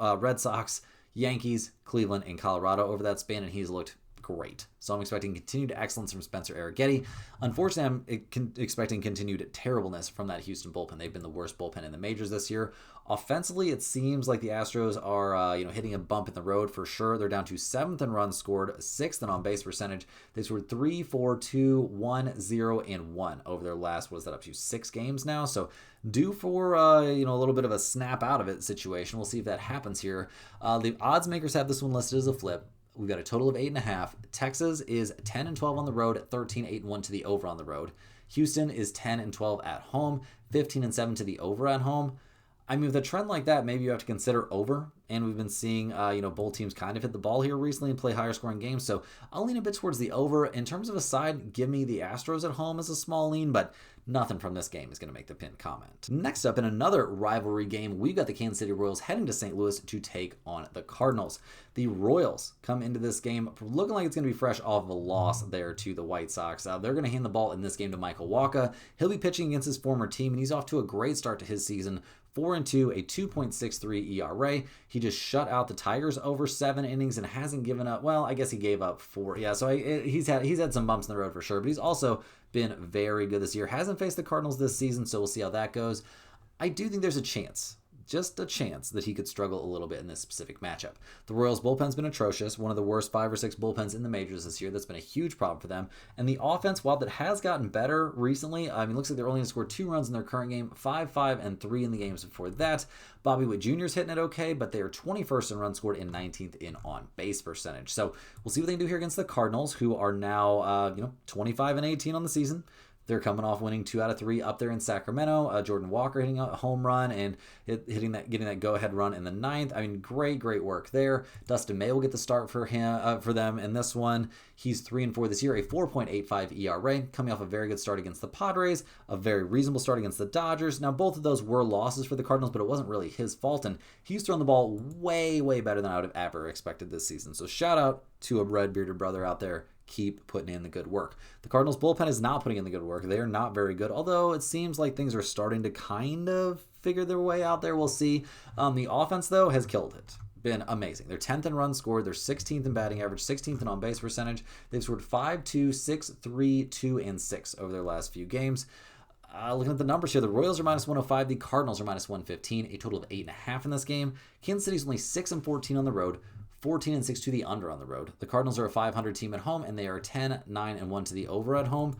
Red Sox, Yankees, Cleveland, and Colorado over that span, and he's looked great. So I'm expecting continued excellence from Spencer Arrighetti. Unfortunately, I'm expecting continued terribleness from that Houston bullpen. They've been the worst bullpen in the majors this year. Offensively, it seems like the Astros are hitting a bump in the road for sure. They're down to 7th in runs scored, 6th in on-base percentage. They scored 3, 4, 2, 1, 0, and 1 over their last, up to 6 games now. So due for a little bit of a snap out of it situation. We'll see if that happens here. The odds makers have this one listed as a flip. We've got a total of 8.5. Texas is 10-12 on the road, 13-8-1 to the over on the road. Houston is 10-12 at home, 15-7 to the over at home. I mean, with a trend like that, maybe you have to consider over. And we've been seeing, both teams kind of hit the ball here recently and play higher scoring games. So I'll lean a bit towards the over. In terms of a side, give me the Astros at home as a small lean, but nothing from this game is going to make the pinned comment. Next up, in another rivalry game, we've got the Kansas City Royals heading to St. Louis to take on the Cardinals. The Royals come into this game looking like it's going to be fresh off of a loss there to the White Sox. They're going to hand the ball in this game to Michael Wacha. He'll be pitching against his former team, and he's off to a great start to his season. 4-2, a 2.63 ERA. He just shut out the Tigers over 7 innings and hasn't given up. Well, I guess he gave up 4. Yeah, so he's had some bumps in the road for sure, but he's also been very good this year. Hasn't faced the Cardinals this season, so we'll see how that goes. I do think there's a chance, just a chance, that he could struggle a little bit in this specific matchup. The Royals bullpen's been atrocious, one of the worst 5 or 6 bullpens in the majors this year. That's been a huge problem for them. And the offense, while that has gotten better recently, looks like they're only going to score 2 runs in their current game, 5, 5, and 3 in the games before that. Bobby Witt Jr. is hitting it okay, but they are 21st in runs scored and 19th in on-base percentage. So we'll see what they can do here against the Cardinals, who are now 25-18 on the season. They're coming off winning 2 out of 3 up there in Sacramento. Jordan Walker hitting a home run and getting that go-ahead run in the 9th. I mean, great work there. Dustin May will get the start for them in this one. He's 3-4 this year, a 4.85 ERA, coming off a very good start against the Padres, a very reasonable start against the Dodgers. Now, both of those were losses for the Cardinals, but it wasn't really his fault, and he's thrown the ball way better than I would have ever expected this season. So shout out to a red-bearded brother out there. Keep putting in the good work. The Cardinals bullpen is not putting in the good work. They are not very good, although it seems like things are starting to kind of figure their way out there. We'll see. The offense, though, has killed it. been amazing. They're 10th in runs scored. They're 16th in batting average, 16th in on-base percentage. They've scored 5, 2, 6, 3, 2, and 6 over their last few games. Looking at the numbers here, the Royals are minus 105. The Cardinals are minus 115. A total of 8.5 in this game. Kansas City's only 6 and 14 on the road. 14 and 6 to the under on the road. The Cardinals are a 500 team at home, and they are 10, 9, and 1 to the over at home.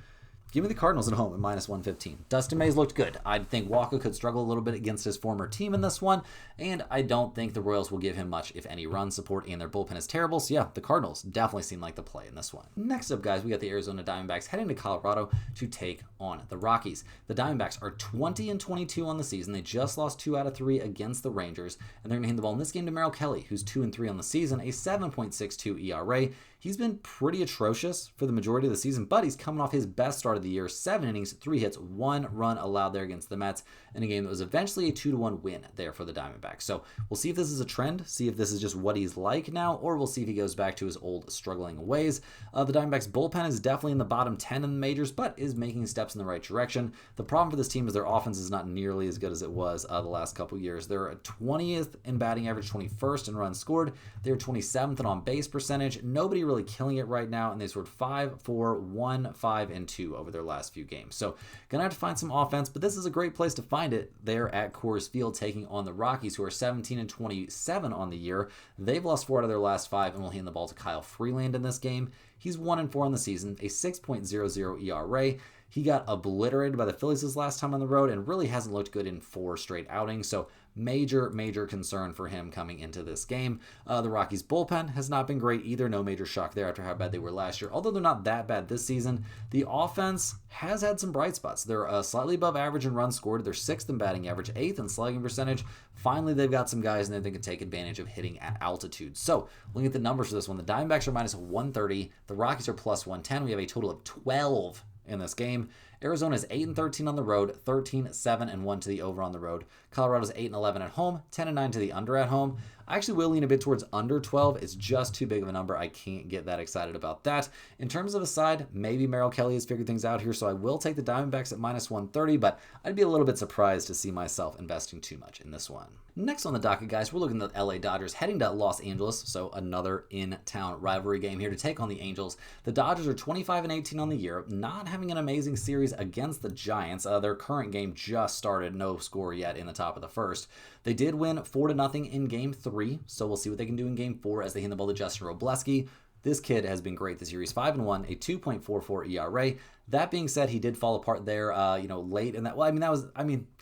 Give me the Cardinals at home at minus 115. Dustin May's looked good. I think Walker could struggle a little bit against his former team in this one, and I don't think the Royals will give him much, if any, run support, and their bullpen is terrible. So yeah, the Cardinals definitely seem like the play in this one. Next up, guys, we got the Arizona Diamondbacks heading to Colorado to take on the Rockies. The Diamondbacks are 20 and 22 on the season. They just lost 2 out of 3 against the Rangers, and they're going to hand the ball in this game to Merrill Kelly, who's 2 and 3 on the season, a 7.62 ERA. He's been pretty atrocious for the majority of the season, but he's coming off his best start of the year, 7 innings, 3 hits, 1 run allowed there against the Mets in a game that was eventually a 2-1 win there for the Diamondbacks. So we'll see if this is a trend, see if this is just what he's like now, or we'll see if he goes back to his old struggling ways. The Diamondbacks bullpen is definitely in the bottom 10 in the majors, but is making steps in the right direction. The problem for this team is their offense is not nearly as good as it was the last couple years. They're 20th in batting average, 21st in runs scored. They're 27th in on-base percentage. Nobody really killing it right now, and they scored 5, 4, 1, 5, and 2 over their last few games. So gonna have to find some offense, but this is a great place to find it. They're at Coors Field taking on the Rockies, who are 17 and 27 on the year. They've lost 4 out of their last 5 and will hand the ball to Kyle Freeland in this game. He's 1 and 4 on the season, a 6.00 ERA. He got obliterated by the Phillies his last time on the road and really hasn't looked good in 4 straight outings. So major concern for him coming into this game. The Rockies bullpen has not been great either. No major shock there after how bad they were last year. Although they're not that bad this season, the offense has had some bright spots. They're slightly above average in runs scored. They're 6th in batting average, 8th in slugging percentage. Finally, they've got some guys in there that can take advantage of hitting at altitude. So looking at the numbers for this one, the Diamondbacks are minus 130. The Rockies are plus 110. We have a total of 12 in this game. Arizona is 8 and 13 on the road, 13, 7, and 1 to the over on the road. Colorado's 8 and 11 at home, 10 and 9 to the under at home. I actually will lean a bit towards under 12. It's just too big of a number. I can't get that excited about that. In terms of a side, maybe Merrill Kelly has figured things out here, so I will take the Diamondbacks at minus 130, but I'd be a little bit surprised to see myself investing too much in this one. Next on the docket, guys, we're looking at the LA Dodgers heading to Los Angeles, so another in-town rivalry game here to take on the Angels. The Dodgers are 25 and 18 on the year, not having an amazing series against the Giants. Their current game just started, no score yet in the top of the first. They did win 4-0 in Game 3, so we'll see what they can do in Game 4 as they hand the ball to Justin Robleski. This kid has been great this year. He's 5-1, a 2.44 ERA. That being said, he did fall apart there, late in that. Well,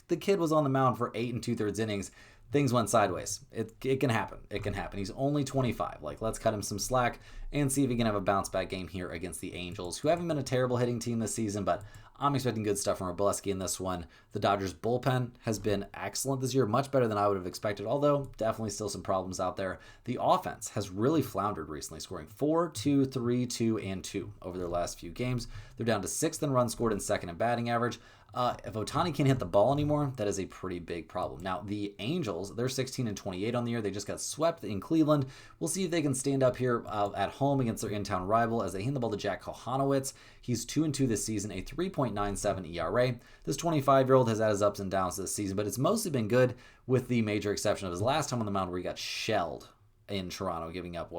the kid was on the mound for 8 2/3 innings. Things went sideways. It can happen. It can happen. He's only 25. Let's cut him some slack and see if he can have a bounce back game here against the Angels, who haven't been a terrible hitting team this season, but I'm expecting good stuff from Robleski in this one. The Dodgers bullpen has been excellent this year, much better than I would have expected, although definitely still some problems out there. The offense has really floundered recently, scoring 4, 2, 3, 2, and 2 over their last few games. They're down to 6th in runs scored and 2nd in batting average. If Ohtani can't hit the ball anymore, that is a pretty big problem. Now, the Angels, they're 16 and 28 on the year. They just got swept in Cleveland. We'll see if they can stand up here at home against their in-town rival as they hand the ball to Jack Kohanowitz. He's 2 and 2 this season, a 3.97 ERA. This 25-year-old has had his ups and downs this season, but it's mostly been good with the major exception of his last time on the mound where he got shelled in Toronto, giving up,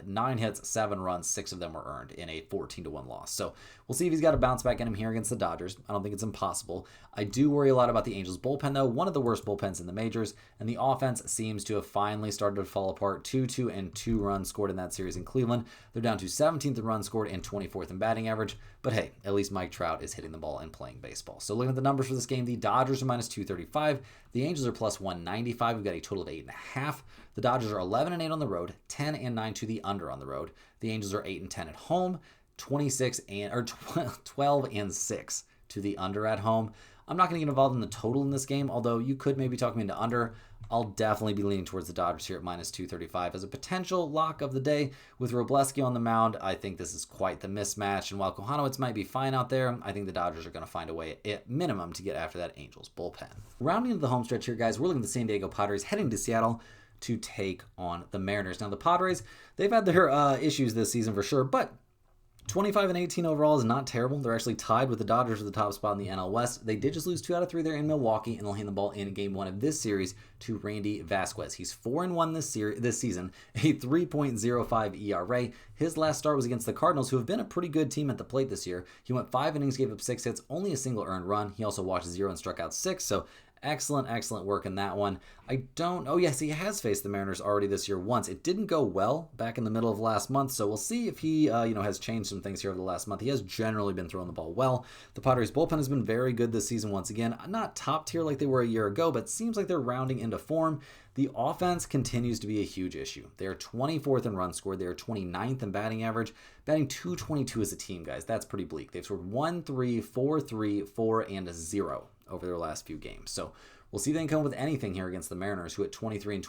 9 hits, 7 runs, 6 of them were earned in a 14-1 loss. So we'll see if he's got a bounce back in him here against the Dodgers. I don't think it's impossible. I do worry a lot about the Angels bullpen, though. One of the worst bullpens in the majors, and the offense seems to have finally started to fall apart. 2-2 and 2 runs scored in that series in Cleveland. They're down to 17th in runs scored and 24th in batting average. But hey, at least Mike Trout is hitting the ball and playing baseball. So looking at the numbers for this game, the Dodgers are minus 235. The Angels are plus 195. We've got a total of 8.5. The Dodgers are 11 and 8 on the road, 10 and 9 to the under on the road. The Angels are 8 and 10 at home, 12 and 6 to the under at home. I'm not going to get involved in the total in this game, although you could maybe talk me into under. I'll definitely be leaning towards the Dodgers here at minus 235 as a potential lock of the day. With Robleski on the mound, I think this is quite the mismatch. And while Kohanowitz might be fine out there, I think the Dodgers are going to find a way at minimum to get after that Angels bullpen. Rounding into the home stretch here, guys, we're looking at the San Diego Padres heading to Seattle to take on the Mariners. Now, the Padres, they've had their issues this season for sure, but 25-18 overall is not terrible. They're actually tied with the Dodgers for the top spot in the NL West. They did just lose 2 out of 3 there in Milwaukee, and they'll hand the ball in game 1 of this series to Randy Vasquez. He's 4-1 this season, a 3.05 ERA. His last start was against the Cardinals, who have been a pretty good team at the plate this year. He went 5 innings, gave up 6 hits, only a single earned run. He also walked 0 and struck out 6, so excellent work in that one. Oh yes, he has faced the Mariners already this year once. It didn't go well back in the middle of last month, so we'll see if he has changed some things here over the last month. He has generally been throwing the ball well. The Padres bullpen has been very good this season once again. Not top tier like they were a year ago, but seems like they're rounding into form. The offense continues to be a huge issue. They are 24th in runs scored. They are 29th in batting average. Batting .222 as a team, guys. That's pretty bleak. They've scored 1-3, 4-3, 4, and 0 over their last few games. So we'll see if they can come with anything here against the Mariners, who at 22 and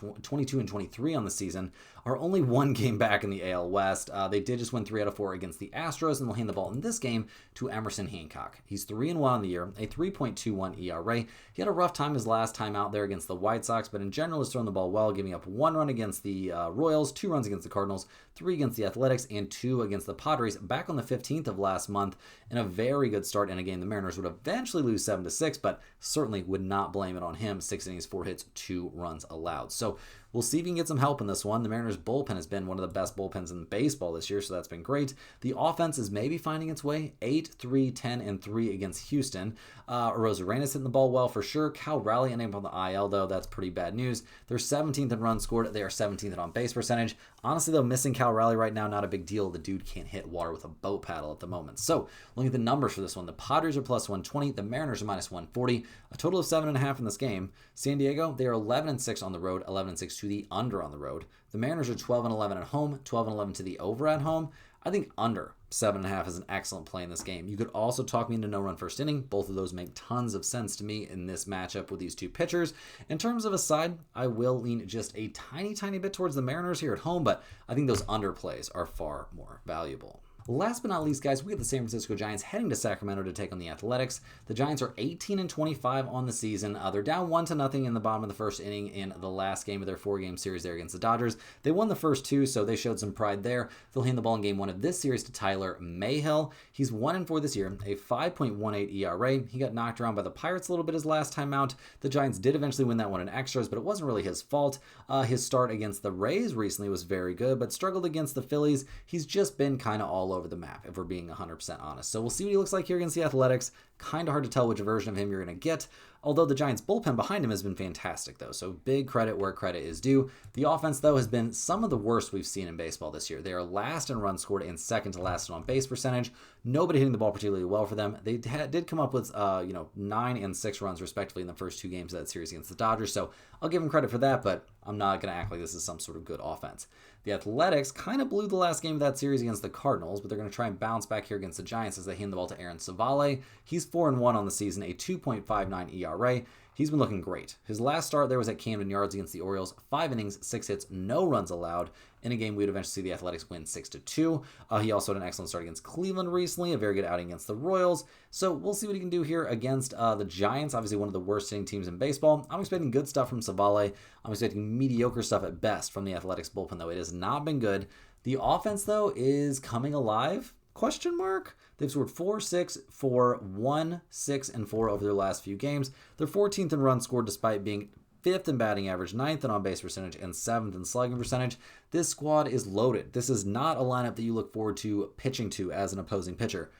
23 on the season are only 1 game back in the AL West. They did just win 3 out of 4 against the Astros, and they'll hand the ball in this game to Emerson Hancock. He's 3-1 on the year, a 3.21 ERA. He had a rough time his last time out there against the White Sox, but in general has thrown the ball well, giving up 1 run against the Royals, 2 runs against the Cardinals, 3 against the Athletics, and 2 against the Padres back on the 15th of last month in a very good start in a game the Mariners would eventually lose 7-6, but certainly would not blame it on him. 6 innings, 4 hits, 2 runs allowed. So we'll see if he can get some help in this one. The Mariners bullpen has been one of the best bullpens in baseball this year, so that's been great. The offense is maybe finding its way. 8-3, 10, and 3 against Houston. Rosarena's hitting the ball well for sure. Cal Raleigh ending up on the IL, though. That's pretty bad news. They're 17th in runs scored. They are 17th in on-base percentage. Honestly, though, missing Cal Raleigh right now, not a big deal. The dude can't hit water with a boat paddle at the moment. So, looking at the numbers for this one, the Padres are plus 120. The Mariners are minus 140. A total of 7.5 in this game. San Diego, they are 11-6 on the road, 11-6 to the under on the road. The Mariners are 12-11 at home, 12-11 to the over at home. I think under 7.5 is an excellent play in this game. You could also talk me into no run first inning. Both of those make tons of sense to me in this matchup with these two pitchers. In terms of a side, I will lean just a tiny bit towards the Mariners here at home, but I think those under plays are far more valuable. Last but not least, guys, we have the San Francisco Giants heading to Sacramento to take on the Athletics. The Giants are 18-25 on the season. They're down 1-0 in the bottom of the first inning in the last game of their 4-game series there against the Dodgers. They won the first 2, so they showed some pride there. They'll hand the ball in game 1 of this series to Tyler Mayhill. He's 1-4 this year, a 5.18 ERA. He got knocked around by the Pirates a little bit his last time out. The Giants did eventually win that one in extras, but it wasn't really his fault. His start against the Rays recently was very good, but struggled against the Phillies. He's just been kind of all over the map, if we're being 100% honest. So we'll see what he looks like here against the Athletics. Kind of hard to tell which version of him you're going to get, although the Giants bullpen behind him has been fantastic, though. So big credit where credit is due. The offense, though, has been some of the worst we've seen in baseball this year. They are last in runs scored and second to last in on-base percentage. Nobody hitting the ball particularly well for them. They did come up with 9 and 6 runs respectively in the first 2 games of that series against the Dodgers. So I'll give them credit for that, but I'm not going to act like this is some sort of good offense. The Athletics kind of blew the last game of that series against the Cardinals, but they're going to try and bounce back here against the Giants as they hand the ball to Aaron Savale. He's 4-1 on the season, a 2.59 ERA. He's been looking great. His last start there was at Camden Yards against the Orioles. 5 innings, 6 hits, no runs allowed. In a game we would eventually see the Athletics win 6-2. He also had an excellent start against Cleveland recently, a very good outing against the Royals. So we'll see what he can do here against the Giants, obviously one of the worst hitting teams in baseball. I'm expecting good stuff from Savale. I'm expecting mediocre stuff at best from the Athletics bullpen, though. It has not been good. The offense, though, is coming alive? Question mark? They've scored 4-6, 4-1, 6, and 4 over their last few games. They're 14th in runs scored despite being 5th in batting average, 9th in on-base percentage, and 7th in slugging percentage. This squad is loaded. This is not a lineup that you look forward to pitching to as an opposing pitcher.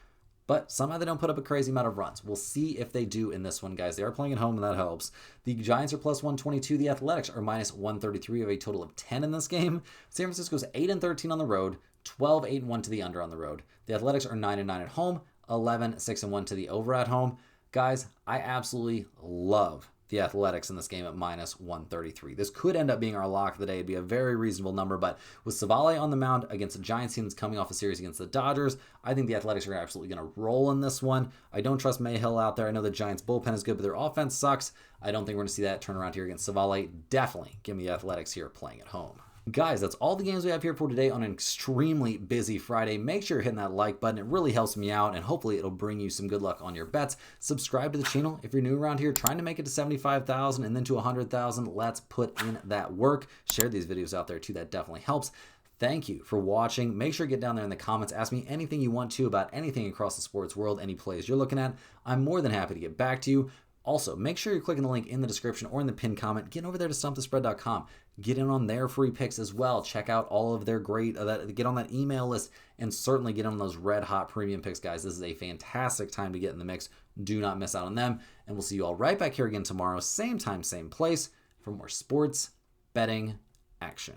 But somehow they don't put up a crazy amount of runs. We'll see if they do in this one, guys. They are playing at home, and that helps. The Giants are plus 122. The Athletics are minus 133 of a total of 10 in this game. San Francisco's 8-13 on the road, 12-8-1 to the under on the road. The Athletics are 9-9 at home, 11-6-1 to the over at home. Guys, I absolutely love the Athletics in this game at minus 133. This could end up being our lock of the day. It'd be a very reasonable number, but with Savale on the mound against a Giants team that's coming off a series against the Dodgers, I think the Athletics are absolutely going to roll in this one. I don't trust Mayhill out there. I know the Giants bullpen is good, but their offense sucks. I don't think we're going to see that turn around here against Savale. Definitely give me the Athletics here playing at home. Guys, that's all the games we have here for today on an extremely busy Friday. Make sure you're hitting that like button. It really helps me out, and hopefully it'll bring you some good luck on your bets. Subscribe to the channel if you're new around here, trying to make it to 75,000 and then to 100,000. Let's put in that work. Share these videos out there too. That definitely helps. Thank you for watching. Make sure to get down there in the comments. Ask me anything you want to about anything across the sports world, any plays you're looking at. I'm more than happy to get back to you. Also, make sure you're clicking the link in the description or in the pinned comment. Get over there to stumpthespread.com. Get in on their free picks as well. Check out all of their great, get on that email list, and certainly get on those red hot premium picks, guys. This is a fantastic time to get in the mix. Do not miss out on them. And we'll see you all right back here again tomorrow, same time, same place, for more sports betting action.